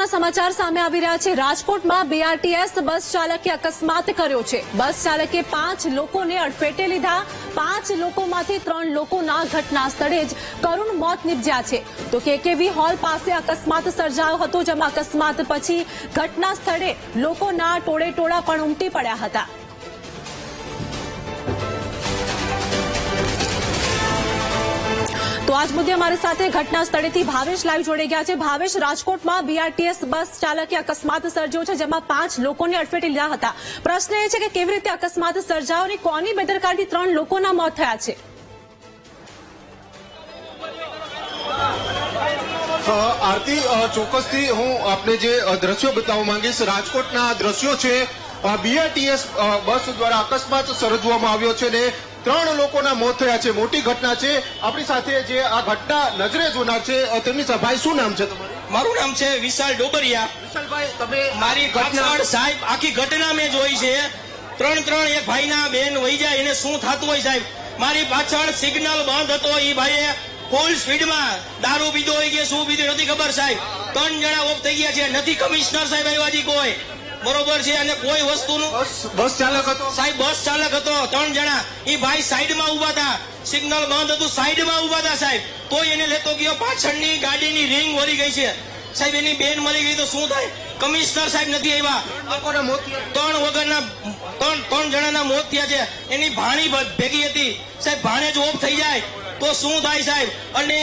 મહત્વના સમાચાર સામે આવી રહ્યા છે। રાજકોટમાં બીઆરટીએસ બસ ચાલકે અકસ્માત કર્યો છે। બસ ચાલકે 5 લોકોને અડફેટે લીધા। 5 લોકોમાંથી 3 લોકોના ઘટના સ્થળે જ કરુણ મોત નિપજ્યા છે। તો કેકેવી હોલ પાસે અકસ્માત સર્જાયો હતો, જેમાં અકસ્માત પછી ઘટના સ્થળે લોકોના ટોળેટોળા પણ ઉમટી પડ્યા હતા। તો આજ મુદ્દે અમારી સાથે ઘટના સ્થળેથી ભાવેશ લાઈવ જોડાઈ ગયા છે। ભાવેશ, રાજકોટમાં બીઆરટીએસ બસ ચાલકે અકસ્માત સર્જ્યો છે, જેમાં 5 લોકોને અડફેટે લીધા હતા। પ્રશ્ન એ છે કે કેવી રીતે અકસ્માત સર્જાયો અને કોની બેદરકારીથી 3 લોકોના મોત થયા છે? આરતી, ચોક્કસથી હું આપને જે દ્રશ્યો બતાવવા માંગીશ। રાજકોટના દ્રશ્યો છે। બીઆરટીએસ બસ દ્વારા અકસ્માત સર્જવામાં આવ્યો છે ને 3 લોકોના મોત થયા છે। મોટી ઘટના છે। આપણી સાથે જે આ ઘટના નજરે જોનાર છે તેમની સાથે, ભાઈ શું નામ છે તમારું? મારું નામ છે વિશાલ ડોબરિયા। વિશાલભાઈ, તમે મારી ઘટના સાહેબ આખી ઘટના મેં જોઈ છે। 3 એક ભાઈના બેન વહી જાય એને શું થતું હોય સાહેબ। મારી પાછળ સિગ્નલ બંધ હતો, એ ભાઈએ ફૂલ સ્પીડમાં દારૂ પીધો હોય કે શું પીધું નથી ખબર સાહેબ। 3 જણા ઓફ થઈ ગયા છે, નથી કમિશનર સાહેબ આવ્યા કોઈ, બરોબર છે। અને કોઈ વસ્તુનું બસ ચાલક હતો સાહેબ, બસ ચાલક હતો। 3 જણા, એ ભાઈ સાઈડમાં ઉભા હતા, સિગ્નલ બંધ હતું, સાઈડમાં ઉભા હતા સાહેબ, તોય એને લેતો ગયો। પાછળની ગાડીની રિંગ વળી ગઈ છે સાહેબ, એની બેન મળી ગઈ તો શું થાય? કમિશનર સાહેબ નથી આવ્યા। 3 જણાના મોત થયા છે। એની ભાણી ભેગી હતી સાહેબ, ભાણે જ ઓફ થઈ જાય તો શું થાય સાહેબ? અને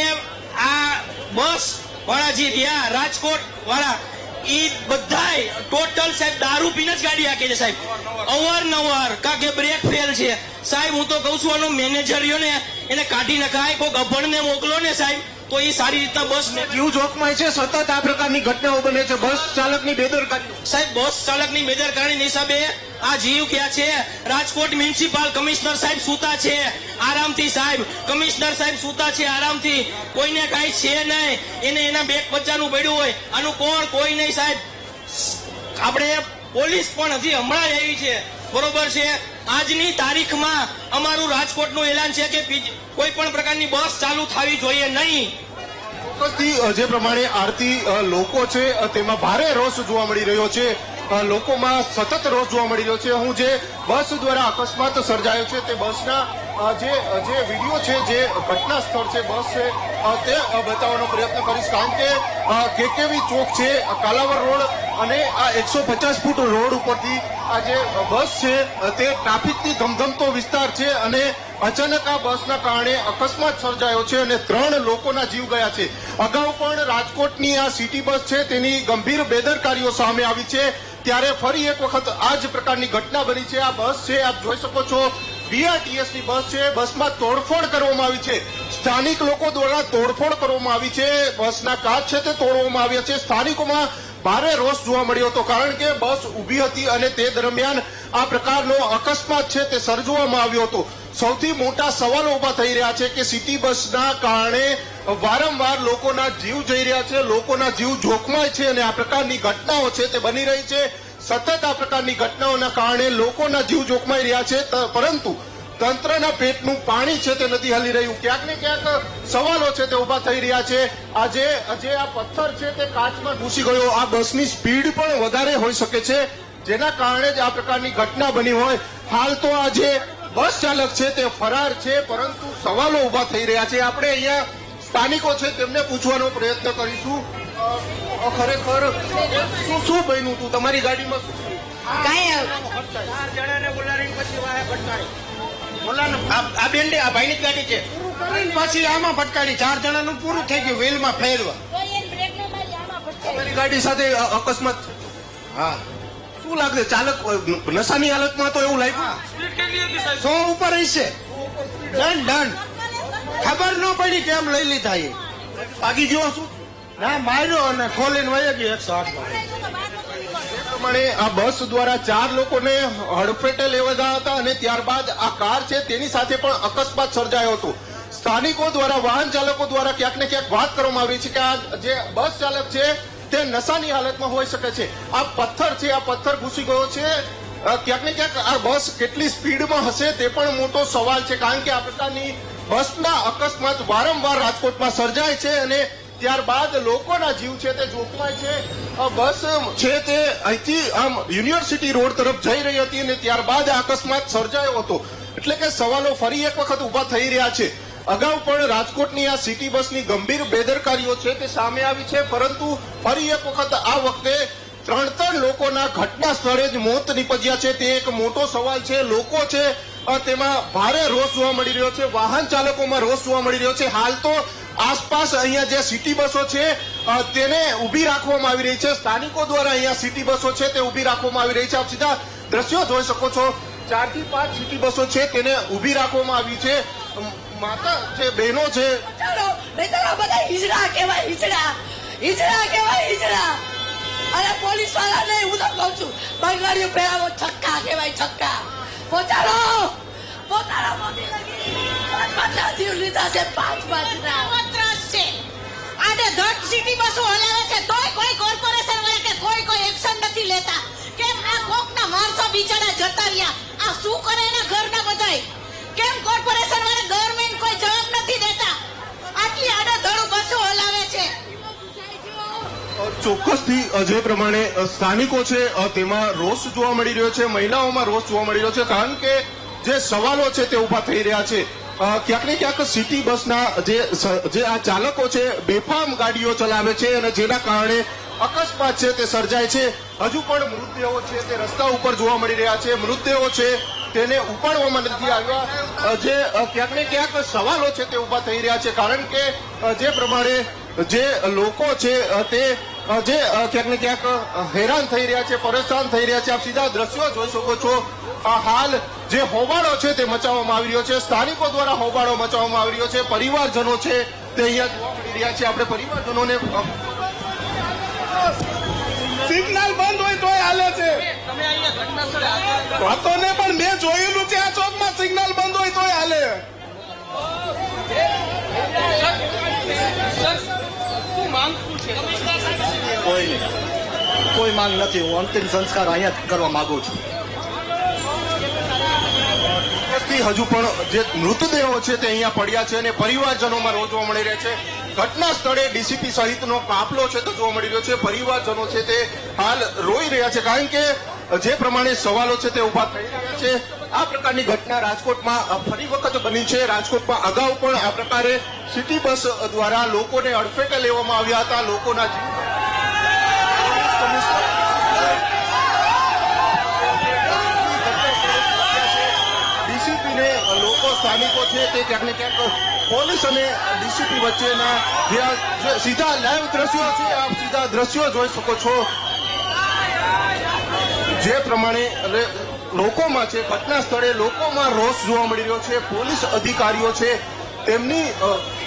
આ બસ વાળા જે રહ્યા રાજકોટ વાળા, એ બધાય ટોટલ સાહેબ દારૂ પીને જ ગાડી હાકે છે સાહેબ। અવારનવાર કાકે બ્રેક ફેલ છે સાહેબ। હું તો કઉ છું આનો મેનેજર રહ્યો ને એને કાઢી નખાય, કોઈ અભણને મોકલો ને સાહેબ, તો એ સારી રીતના બસ જીવ જોખમાય છે। સતત આ પ્રકારની ઘટનાઓ બને છે બસ ચાલકની બેદરકારી સાહેબ। બસ ચાલકની બેદરકારીની હિસાબે આ જીવ ક્યાં છે? રાજકોટ મ્યુનિસિપલ કમિશનર સાહેબ સૂતા છે આરામથી સાહેબ, કમિશનર સાહેબ સૂતા છે આરામથી, કોઈને કાંઈ છે નહીં। એને એના બેગ બચ્ચાનું પડ્યું હોય, આનું કોણ? કોઈ નહીં સાહેબ। આપણે પોલીસ પણ હજી હમણાં આવી છે, બરોબર છે। આજની તારીખમાં અમારું રાજકોટનું એલાન છે કે કોઈ પણ પ્રકારની બસ ચાલુ થવી જોઈએ નહીં। જે પ્રમાણે આરતી લોકો છે તેમાં ભારે રોષ જોવા મળી રહ્યો છે। લોકોમાં સતત રોષ જોવા મળી રહ્યો છે। હું જે બસ દ્વારા અકસ્માત સર્જાયો છે તે બસના જે વિડીયો છે, જે ઘટના સ્થળ છે બસ છે તે બતાવવાનો પ્રયત્ન કરીશ, કારણ કે કેકેવી ચોક છે, કાલાવર રોડ અને આ 150 ફૂટ રોડ ઉપરથી આ જે બસ છે તે ટ્રાફિકથી ધમધમતો વિસ્તાર છે અને અચાનક આ બસના કારણે અકસ્માત સર્જાયો છે અને 3 લોકોના જીવ ગયા છે। અગાઉ પણ રાજકોટની આ સિટી બસ છે તેની ગંભીર બેદરકારીઓ સામે આવી છે, ત્યારે ફરી એક વખત આ જ પ્રકારની ઘટના બની છે। આ બસ છે, આપ જોઈ શકો છો, બીઆરટીએસ ની બસ છે। બસમાં તોડફોડ કરવામાં આવી છે, સ્થાનિક લોકો દ્વારા તોડફોડ કરવામાં આવી છે, બસના કાચ છે તે તોડવામાં આવ્યા છે। સ્થાનિકોમાં ભારે રોષ જોવા મળ્યો હતો, કારણ કે બસ ઊભી હતી અને તે દરમિયાન આ પ્રકારનો અકસ્માત છે તે સર્જવામાં આવ્યો હતો। સૌથી મોટા સવાલો ઉભા થઈ રહ્યા છે કે સિટી બસના કારણે વારંવાર લોકોના જીવ જઈ રહ્યા છે, લોકોના જીવ જોખમાય છે અને આ પ્રકારની ઘટનાઓ છે તે બની રહી છે। સતત આ પ્રકારની ઘટનાઓના કારણે લોકોના જીવ જોખમાઈ રહ્યા છે, પરંતુ તંત્રના પેટનું પાણી છે તે નથી હલી રહ્યું। ક્યાંક ને ક્યાંક સવાલો છે તે ઉભા થઈ રહ્યા છે। આજે આ પથ્થર છે તે કાચમાં ઘૂસી ગયો, આ બસની સ્પીડ પણ વધારે હોઈ શકે છે, જેના કારણે જ આ પ્રકારની ઘટના બની હોય। હાલ તો આ જે બસ ચાલક છે તે ફરાર છે, પરંતુ સવાલો ઉભા થઈ રહ્યા છે। આપણે અહીંયા સ્થાનિકો છે તેમને પૂછવાનો પ્રયત્ન કરીશું। ખરેખર શું બન્યું હતું તમારી ગાડીમાં? આ બેન આ ભાઈની જ ગાડી છે, પછી આમાં ફટકારી 4 જણાનું પૂરું થઈ ગયું, વેલમાં ફેરવા। તમારી ગાડી સાથે અકસ્માત? હા, શું લાગે ચાલક નશાની હાલતમાં તો એવું લાગ્યું? 100 ઉપર હશે, દંડ ખબર ન પડી કેમ લઈ લીધા એ ભાગી ગયો? શું ના, માર્યો અને ખોલીને વહી ગયો 108 માં। પ્રમાણે આ બસ દ્વારા 4 લોકોને હડફેટે લેવાયા હતા અને ત્યારબાદ આ કાર છે તેની સાથે પણ અકસ્માત સર્જાયો હતો। સ્થાનિકો દ્વારા, વાહન ચાલકો દ્વારા ક્યાંક ને ક્યાંક વાત કરવામાં આવી છે કે આ જે બસ ચાલક છે તે નશાની હાલતમાં હોઈ શકે છે। આ પથ્થર છે, આ પથ્થર ઘૂસી ગયો છે, ક્યાંક ને ક્યાંક આ બસ કેટલી સ્પીડમાં હશે તે પણ મોટો સવાલ છે, કારણ કે આ પ્રકારની બસના અકસ્માત વારંવાર રાજકોટમાં સર્જાય છે અને ત્યારબાદ લોકોના જીવ છે તે જોખમાય છે બસ છે તે અહીંથી આમ યુનિવર્સિટી રોડ તરફ જઈ રહી હતી અને ત્યારબાદ આ અકસ્માત સર્જાયો હતો એટલે કે સવાલો ફરી એક વખત ઉભા થઈ રહ્યા છે અગાઉ પણ રાજકોટની આ સિટી બસની ગંભીર બેદરકારીઓ છે તે સામે આવી છે પરંતુ ફરી એક વખત આ વખતે ત્રણ લોકોના ઘટના સ્થળે જ મોત નીપજ્યા છે તે એક મોટો સવાલ છે લોકો છે તેમાં ભારે રોષ જોવા મળી રહ્યો છે વાહન ચાલકોમાં રોષ જોવા મળી રહ્યો છે હાલ તો આસપાસ અહીંયા જે સિટી બસો છે તેને ઉભી રાખવામાં આવી રહી છે સ્થાનિકો દ્વારા અહીંયા સિટી બસો છે તે ઉભી રાખવામાં આવી રહી છે આપ સીધા દ્રશ્યો જોઈ શકો છો 4 થી 5 સિટી બસો છે તેને ઉભી રાખવામાં આવી છે માતા છે બહેનો છે ચાલો નહીતર બધા હિજડા કહેવાય હિજડા અરે પોલીસ વાળા નહીં હું તો કહું છું બંગાળીઓ પહેરાવો છક્કા કહેવાય છક્કા પોતાનો મોદી લગી 5 જીવ લીધા છે 5 ત્રાસ છે આને ધડ સિટી બસો હલાવે છે તોય કોઈ કોર્પોરેશન વાળા કે કોઈ એક્શન નથી લેતા કેમ આ કોકના માણસો બિચારા જતા રહ્યા આ શું કરે એના ઘરના બધાય કેમ કોર્પોરેશન વાળા ગવર્નમેન્ટ કોઈ જવાબ નથી દેતા આટલી આડોધડું બસો હલાવે છે ચોક્કસથી જે પ્રમાણે સ્થાનિકો છે તેમાં રોષ જોવા મળી રહ્યો છે મહિલાઓમાં રોષ જોવા મળી રહ્યો છે કારણ કે જે સવાલો છે તે ઉભા થઈ રહ્યા છે ક્યાંક ને ક્યાંક સિટી બસના જે આ ચાલકો છે બેફામ ગાડીઓ ચલાવે છે અને જેના કારણે અકસ્માત છે તે સર્જાય છે હજુ પણ મૃતદેહો છે તે રસ્તા ઉપર જોવા મળી રહ્યા છે મૃતદેહો છે તેને ઉપાડવામાં નથી આવ્યા જે ક્યાંક ને ક્યાંક સવાલો છે તે ઉભા થઈ રહ્યા છે કારણ કે જે પ્રમાણે જે લોકો છે તે જે ક્યાંક ને ક્યાંક હેરાન થઈ રહ્યા છે પરેશાન થઈ રહ્યા છે આપ સીધા દ્રશ્યો જોઈ શકો છો હાલ જે હોબાળો છે તે મચાવવામાં આવી રહ્યો છે સ્થાનિકો દ્વારા હોબાળો મચાવવામાં આવી રહ્યો છે પરિવારજનો છે તે અહીંયા જોવા મળી રહ્યા છે આપણે પરિવારજનોને સિગ્નલ બંધ હોય તોય હાલે છે વાતોને પણ મેં જોયેલું છે આ ચોકમાં સિગ્નલ બંધ હોય તોય હાલે કોઈ માંગ નથી હું અંતિમ સંસ્કાર અહીંયા જ કરવા માંગુ છું હજુ પણ જે મૃતદેહો છે તે અહીંયા પડ્યા છે અને પરિવારજનોમાં રોજ જોવા મળી રહ્યા છે ઘટના સ્થળે ડીસીપી સહિતનો કાફલો છે તો જોવા મળી રહ્યો છે પરિવારજનો છે તે હાલ રોઈ રહ્યા છે કારણ કે જે પ્રમાણે સવાલો છે તે ઉભા થઈ રહ્યા છે આ પ્રકારની ઘટના રાજકોટમાં ફરી વખત બની છે રાજકોટમાં અગાઉ પણ આ પ્રકારે સિટી બસ દ્વારા લોકોને અડફેટે લેવામાં આવ્યા હતા લોકોના ડીસીપીને લોકો સ્થાનિકો છે તે ક્યાંક ને ક્યાંક પોલીસ અને ડીસીપી વચ્ચેના જે સીધા લાઈવ દ્રશ્યો છે આપ સીધા દ્રશ્યો જોઈ શકો છો જે પ્રમાણે લોકોમાં છે ઘટના સ્થળે લોકોમાં રોષ જોવા મળી રહ્યો છે પોલીસ અધિકારીઓ છે તેમની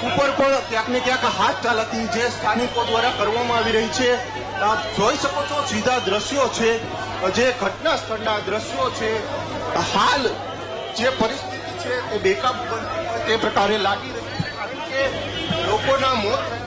ઉપર પણ ક્યાંક ને ક્યાંક હાથ ચાલાકી જે સ્થાનિકો દ્વારા કરવામાં આવી રહી છે આપ જોઈ શકો છો સીધા દ્રશ્યો છે જે ઘટના સ્થળના દ્રશ્યો છે હાલ જે પરિસ્થિતિ છે તે બેકાબુ બનતી હોય તે પ્રકારે લાગી રહી છે કારણ કે લોકોના મોત